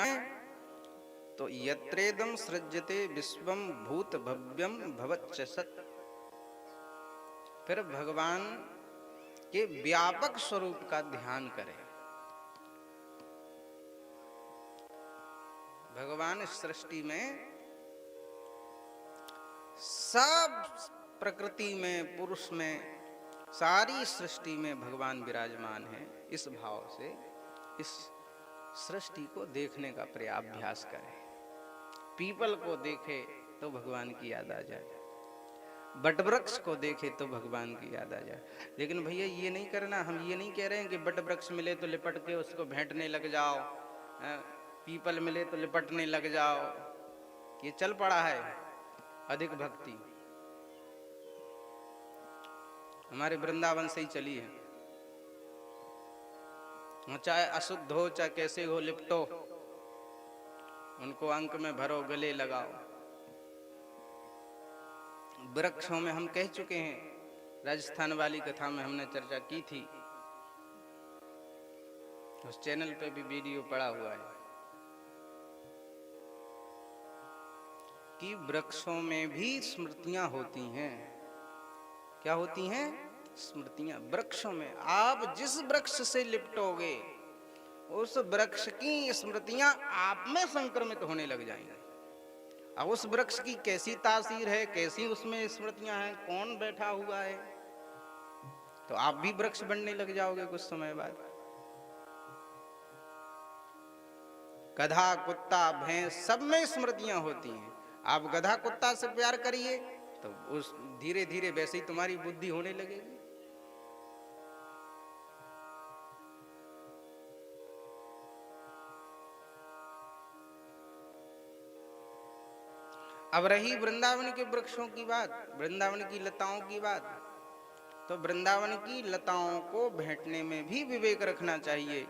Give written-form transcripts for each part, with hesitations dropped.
जाएं तो यत्रेदम सृज्यते विश्वम भूत भव्यम भवच्च सत्। फिर भगवान के व्यापक स्वरूप का ध्यान करें। भगवान सृष्टि में सब प्रकृति में, पुरुष में, सारी सृष्टि में भगवान विराजमान है। इस भाव से इस सृष्टि को देखने का अभ्यास करें। पीपल को देखे तो भगवान की याद आ जाए, बटवृक्ष को देखे तो भगवान की याद आ जाए। लेकिन भैया ये नहीं करना। हम ये नहीं कह रहे हैं कि बटवृक्ष मिले तो लिपट के उसको भेंटने लग जाओ, पीपल मिले तो लिपटने लग जाओ। ये चल पड़ा है अधिक भक्ति, हमारे वृंदावन से ही चली है। चाहे अशुद्ध हो चाहे कैसे हो, लिपटो, उनको अंक में भरो, गले लगाओ। वृक्षों में हम कह चुके हैं, राजस्थान वाली कथा में हमने चर्चा की थी, उस चैनल पे भी वीडियो पड़ा हुआ है कि वृक्षों में भी स्मृतियां होती हैं। क्या होती हैं? स्मृतियां। वृक्षों में आप जिस वृक्ष से लिपटोगे उस वृक्ष की स्मृतियां आप में संक्रमित होने लग जाएंगी। अब उस वृक्ष की कैसी तासीर है, कैसी उसमें स्मृतियां हैं, कौन बैठा हुआ है, तो आप भी वृक्ष बनने लग जाओगे कुछ समय बाद। गधा, कुत्ता, भैंस सब में स्मृतियां होती हैं। आप गधा कुत्ता से प्यार करिए तो उस धीरे धीरे वैसे ही तुम्हारी बुद्धि होने लगेगी। अब रही वृंदावन के वृक्षों की बात, वृंदावन की लताओं की बात, तो वृंदावन की लताओं को भेंटने में भी विवेक रखना चाहिए,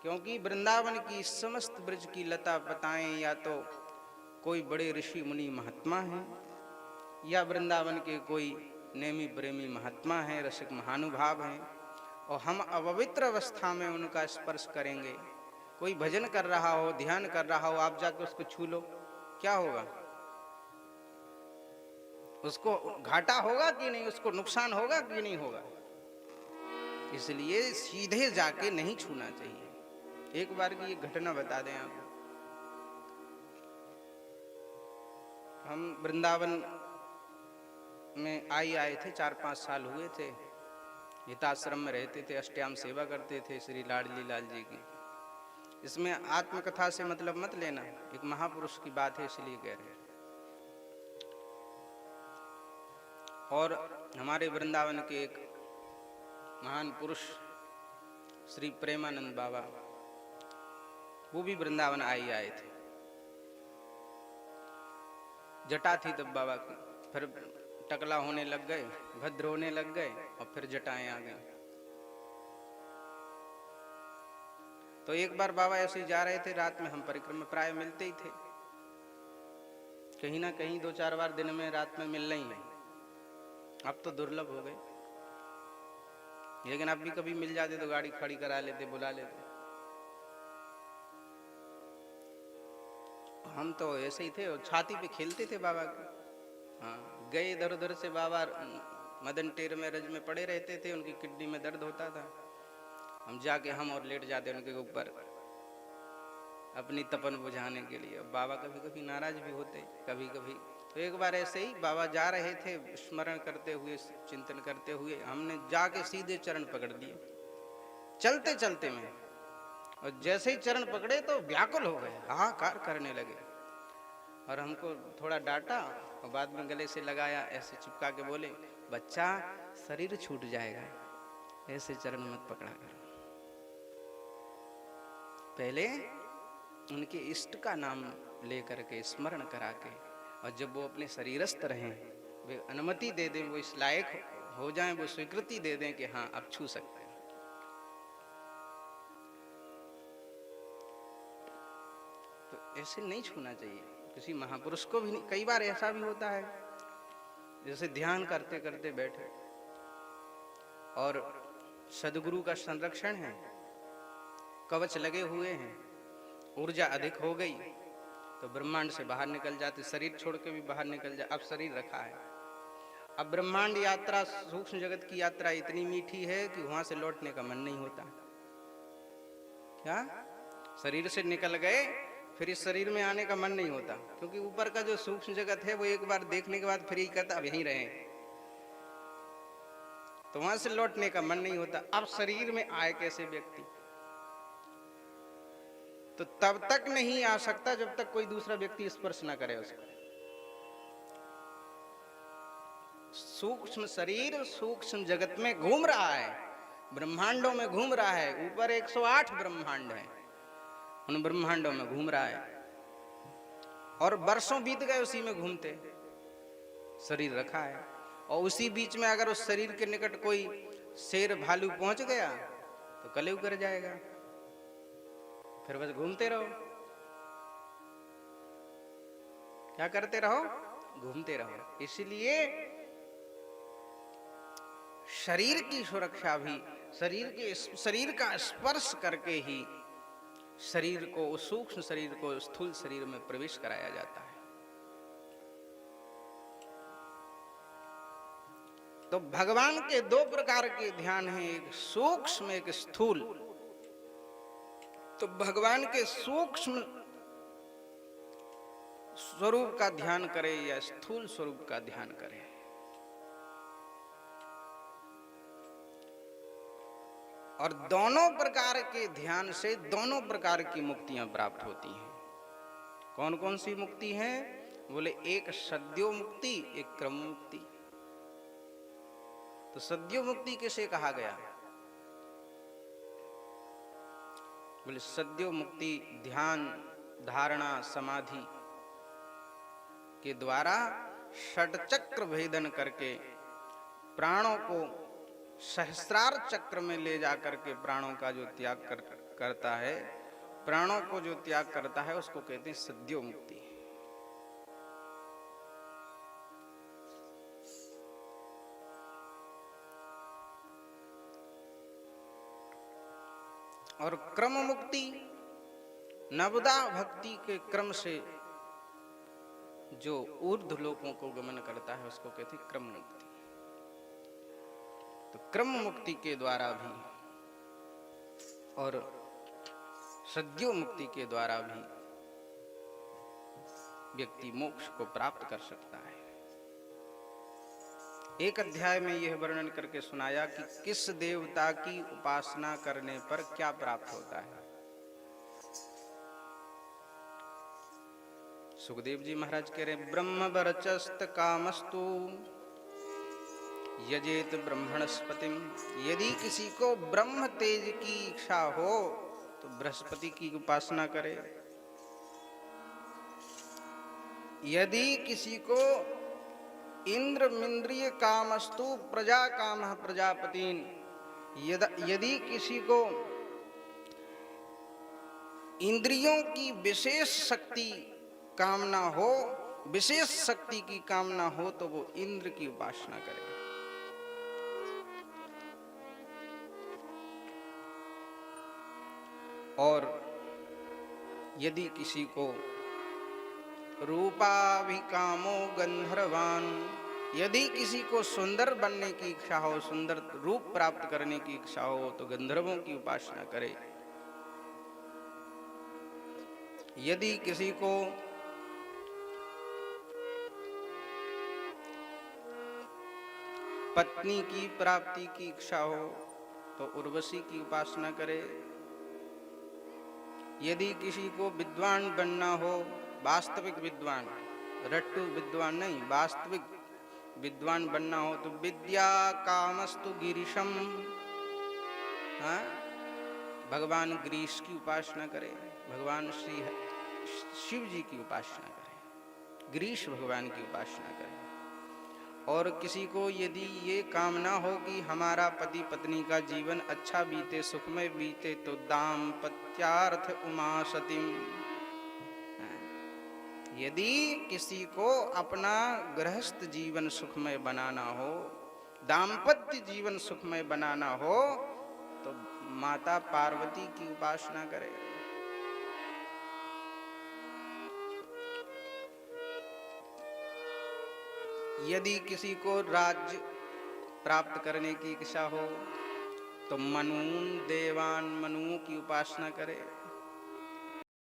क्योंकि वृंदावन की समस्त ब्रज की लता पताएं या तो कोई बड़े ऋषि मुनि महात्मा हैं, या वृंदावन के कोई नेमी प्रेमी महात्मा हैं, रसिक महानुभाव हैं, और हम अपवित्र अवस्था में उनका स्पर्श करेंगे। कोई भजन कर रहा हो, ध्यान कर रहा हो, आप जाकर उसको छू लो, क्या होगा? उसको घाटा होगा कि नहीं, उसको नुकसान होगा कि नहीं होगा? इसलिए सीधे जाके नहीं छूना चाहिए। एक बार की एक घटना बता दें आपको। हम वृंदावन में आए थे, 4-5 साल हुए थे। हिताश्रम में रहते थे, अष्टयाम सेवा करते थे श्री लाडली लाल जी की। इसमें आत्मकथा से मतलब मत लेना, एक महापुरुष की बात है इसलिए कह रहे हैं। और हमारे वृंदावन के एक महान पुरुष श्री प्रेमानंद बाबा, वो भी वृंदावन आए थे। जटा थी तब बाबा की, फिर टकला होने लग गए, भद्र होने लग गए, और फिर जटाएं आ गई। तो एक बार बाबा ऐसे ही जा रहे थे, रात में हम परिक्रमा प्राय मिलते ही थे, कहीं ना कहीं 2-4 बार दिन में रात में मिल रही है। अब तो दुर्लभ हो गए, लेकिन अब भी कभी मिल जाते तो गाड़ी खड़ी करा लेते, बुला लेते। हम तो ऐसे ही थे और छाती पे खेलते थे बाबा के। हाँ, गए इधर उधर से, बाबा मदन टेर में रज में पड़े रहते थे, उनकी किडनी में दर्द होता था। हम जाके हम और लेट जाते उनके ऊपर अपनी तपन बुझाने के लिए। बाबा कभी कभी नाराज भी होते, कभी कभी। तो एक बार ऐसे ही बाबा जा रहे थे स्मरण करते हुए, चिंतन करते हुए, हमने जाके सीधे चरण पकड़ दिए चलते चलते में, और जैसे ही चरण पकड़े तो व्याकुल हो गए, हाहाकार करने लगे, और हमको थोड़ा डांटा और बाद में गले से लगाया, ऐसे चिपका के बोले, बच्चा शरीर छूट जाएगा, ऐसे चरण मत पकड़ा करो। पहले उनके इष्ट का नाम लेकर के स्मरण करा के, और जब वो अपने शरीरस्थ रहें, वे अनुमति दे दें, वो इस लायक हो जाएं, वो स्वीकृति दे दें कि हाँ अब छू सकते हैं। तो ऐसे नहीं छूना चाहिए किसी महापुरुष को भी नहीं। कई बार ऐसा भी होता है, जैसे ध्यान करते करते बैठे और सदगुरु का संरक्षण है, कवच लगे हुए हैं, ऊर्जा अधिक हो गई तो ब्रह्मांड से बाहर निकल जाते, शरीर छोड़ के भी बाहर निकल जाए। अब शरीर रखा है, अब ब्रह्मांड यात्रा, सूक्ष्म जगत की यात्रा इतनी मीठी है कि वहां से लौटने का मन नहीं होता। क्या शरीर से निकल गए फिर इस शरीर में आने का मन नहीं होता, क्योंकि ऊपर का जो सूक्ष्म जगत है वो एक बार देखने के बाद फिर यही कहता अब यहीं रहे, तो वहां से लौटने का मन नहीं होता। अब शरीर में आए कैसे व्यक्ति, तो तब तक नहीं आ सकता जब तक कोई दूसरा व्यक्ति स्पर्श ना करे उसको। सूक्ष्म शरीर सूक्ष्म जगत में घूम रहा है, ब्रह्मांडों में घूम रहा है, ऊपर 108 ब्रह्मांड है, उन ब्रह्मांडों में घूम रहा है और वर्षों बीत गए उसी में घूमते, शरीर रखा है। और उसी बीच में अगर उस शरीर के निकट कोई शेर भालू पहुंच गया तो कलेव कर जाएगा, फिर बस घूमते रहो। क्या करते रहो? घूमते रहो। इसलिए शरीर की सुरक्षा भी शरीर का स्पर्श करके ही शरीर को, उस सूक्ष्म शरीर को स्थूल शरीर में प्रवेश कराया जाता है। तो भगवान के दो प्रकार के ध्यान हैं, एक सूक्ष्म एक स्थूल। तो भगवान के सूक्ष्म स्वरूप का ध्यान करें या स्थूल स्वरूप का ध्यान करें, और दोनों प्रकार के ध्यान से दोनों प्रकार की मुक्तियां प्राप्त होती हैं। कौन कौन सी मुक्ति है? बोले एक सद्यो मुक्ति, एक क्रम मुक्ति। तो सद्यो मुक्ति किसे कहा गया? बोले सद्यो मुक्ति ध्यान, धारणा, समाधि के द्वारा षटचक्र भेदन करके प्राणों को सहस्रार चक्र में ले जाकर के प्राणों का जो त्याग करता है, प्राणों को जो त्याग करता है उसको कहते हैं सद्यो मुक्ति। और क्रम मुक्ति नवदा भक्ति के क्रम से जो ऊर्ध्व लोकों को गमन करता है उसको कहते हैं क्रम मुक्ति। तो क्रम मुक्ति के द्वारा भी और सद्यो मुक्ति के द्वारा भी व्यक्ति मोक्ष को प्राप्त कर सकता है। एक अध्याय में यह वर्णन करके सुनाया कि किस देवता की उपासना करने पर क्या प्राप्त होता है। सुखदेव जी महाराज कह रहे ब्रह्म वर्चस्त कामस्तु यजेत ब्रह्मणस्पतिम। यदि किसी को ब्रह्म तेज की इच्छा हो तो बृहस्पति की उपासना करे। यदि किसी को इंद्र मिंद्रिय कामस्तु प्रजा काम प्रजापतिन। यदि किसी को इंद्रियों की विशेष शक्ति कामना हो, विशेष शक्ति की कामना हो तो वो इंद्र की उपासना करे। और यदि किसी को रूपाभिकामो गंधर्वान, यदि किसी को सुंदर बनने की इच्छा हो, सुंदर रूप प्राप्त करने की इच्छा हो तो गंधर्वों की उपासना करे। यदि किसी को पत्नी की प्राप्ति की इच्छा हो तो उर्वशी की उपासना करे। यदि किसी को विद्वान बनना हो, वास्तविक विद्वान, रट्टू विद्वान नहीं, वास्तविक विद्वान बनना हो तो विद्या कामस्तु गिरीशम, हाँ, भगवान गिरीश की उपासना करे, भगवान श्री शिव जी की उपासना करे, गिरीश भगवान की उपासना करे। और किसी को यदि ये कामना हो कि हमारा पति पत्नी का जीवन अच्छा बीते, सुखमय बीते, तो दाम्पत्यार्थ उमा सतीम। यदि किसी को अपना गृहस्थ जीवन सुखमय बनाना हो, दाम्पत्य जीवन सुखमय बनाना हो तो माता पार्वती की उपासना करे। यदि किसी को राज्य प्राप्त करने की इच्छा हो तो मनून देवान मनुओं की उपासना करे।